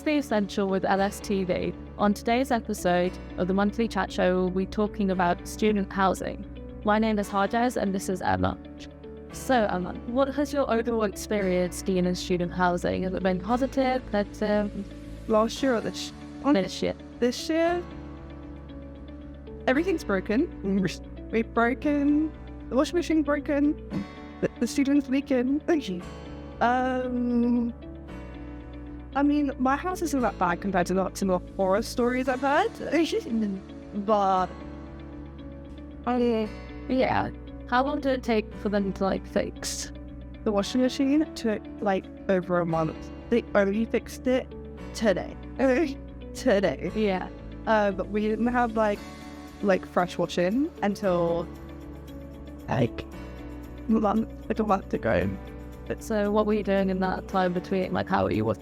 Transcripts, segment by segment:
the Essential with LSTV. On today's episode of the monthly chat show, we'll be talking about student housing. My name is Harjas and this is Emma. So Emma, what has your overall experience been in student housing? Has it been positive, negative? Last year or this year? This year, everything's broken. We've broken, the washing machine broken, the students leaking. I mean, my house isn't that bad compared to lots of horror stories I've heard. But yeah. How long did it take for them to fix? The washing machine took over a month. They only fixed it today. Today. Yeah. But we didn't have fresh washing until a month ago. So what were you doing in that time between? How were you?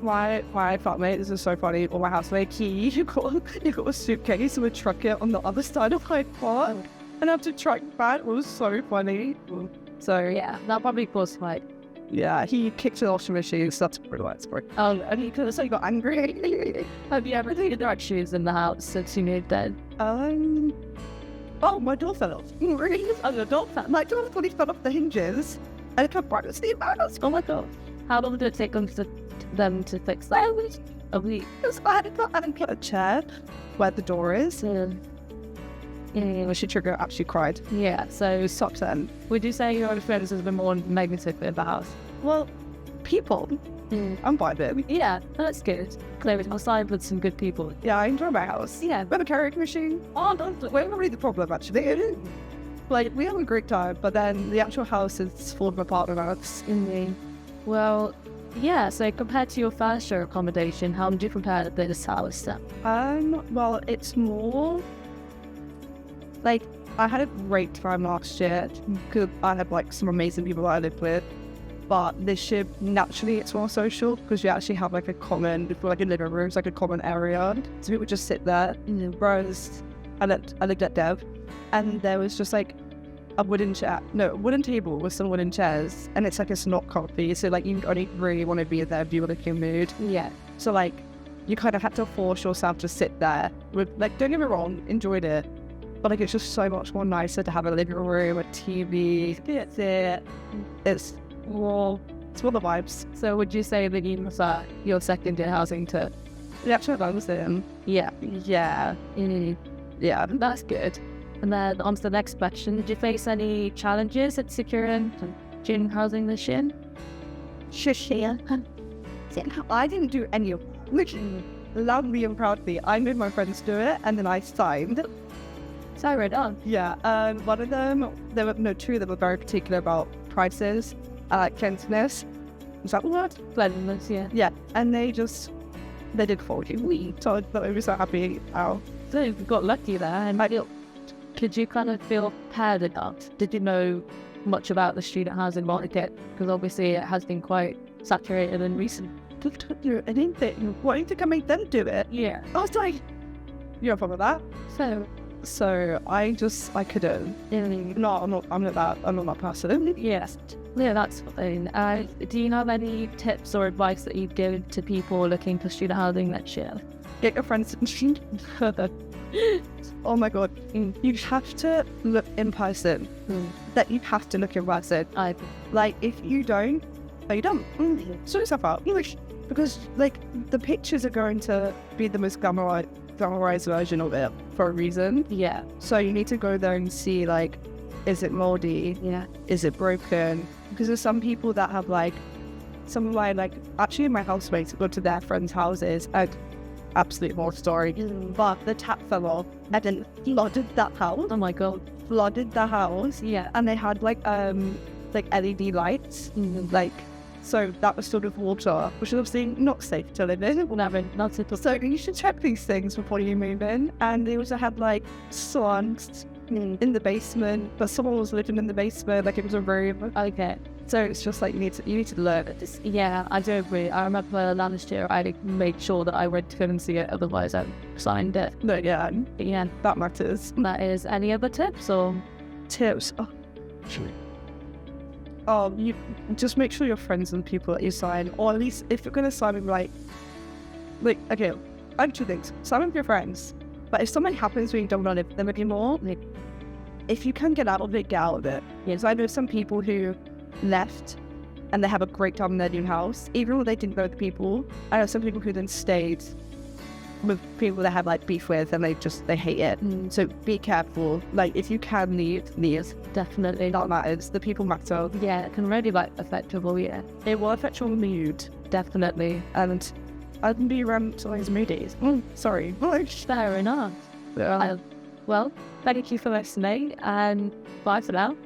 My flatmate, this is so funny, or my housemate, you got a suitcase and would truck it on the other side of my flat and have to truck back. It was so funny. So yeah, that probably caused yeah, he kicked the washing machine, so that's pretty much it. Oh, and he could have got angry. Have you ever cleaned your shoes in the house since you moved in? Oh, my door fell off. Oh, your door fell? My door fully fell off the hinges and it kept right to the house. Oh my god. How long did it take them to fix that? A week. Because I hadn't put a chair where the door is. Yeah. She trigger actually cried. Yeah, so stopped then. Would you say your experience has been more negative in the house? Well, people. I'm fine with it. Yeah, that's good. Clearly, outside with some good people. Yeah, I enjoy my house. Yeah. We have a karaoke machine. Oh, we're not really the problem, actually. We have a great time, but then the actual house is full of apartment house. Well, yeah, so compared to your first year accommodation, how would you compare to this house then? Well, it's more I had a great time last year because I had some amazing people that I lived with. But this year, naturally, it's more social because you actually have a common, a living room, it's a common area. So people just sit there. Whereas I lived at Dev, and there was just a wooden table with some wooden chairs, and it's not comfy. So you only really want to be there if you're in a good mood. Yeah. So you kind of had to force yourself to sit there. With don't get me wrong, enjoyed it. But it's just so much more nicer to have a living room, a TV. It's more the vibes. So would you say that you prefer your second year housing to the actual housing? Yeah. Yeah. Yeah. That's good. And then on to the next question. Did you face any challenges at securing student housing this year? I didn't do any of it. Which loudly and proudly, I made my friends do it and then I signed. So right on. Yeah, one of them, two of them were very particular about prices, cleanliness. Was that what? Cleanliness, yeah. Yeah, and they did 40. So I was so happy. Ow. So you got lucky there. And did you kind of feel prepared enough? Did you know much about the student housing market? Because obviously it has been quite saturated in recent. I didn't think, why do you think I made them do it? Yeah. I was like, you have a problem with that? So I couldn't. No, I'm not that person. Yes. Yeah, that's fine. Do you have any tips or advice that you'd give to people looking for student housing next year? Get your friends to Oh my god. You have to look in person. That you have to look in person. If you don't, you don't. Sort yourself out. Because the pictures are going to be the most glamorized version of it for a reason. Yeah. So you need to go there and see is it moldy? Yeah. Is it broken? Because there's some people that have some of my actually my housemates go to their friends' houses and absolute horror story. But the tap fell off and then flooded that house. Oh my god. Flooded the house. Yeah. And they had LED lights. So that was sort of water, which is obviously not safe to live in. Never, not at all. So you should check these things before you move in. And they also had slugs in the basement, but someone was living in the basement, it was a room. Okay. So it's just you need to learn it. Yeah, I do agree. I remember last year I made sure that I went to come and see it, otherwise I signed it. No, yeah, that matters. That is. Any other tips or? Tips? You just make sure you're friends with people that you sign, or at least if you're going to sign with like, okay, I have two things. Some of your friends, but if something happens where you don't want to live with them anymore, like, if you can get out of it, get out of it. Yes, I know some people who left and they have a great time in their new house, even though they didn't know the people. I know some people who then stayed with people they have like beef with and they hate it. So be careful. Like, if you can leave. Definitely. That matters. The people matter. Yeah, it can really like affect your mood. Yeah, It will affect your mood. definitely. And I can be around somebody's mood days. Sorry. Fair enough. Well, thank you for listening, and bye for now.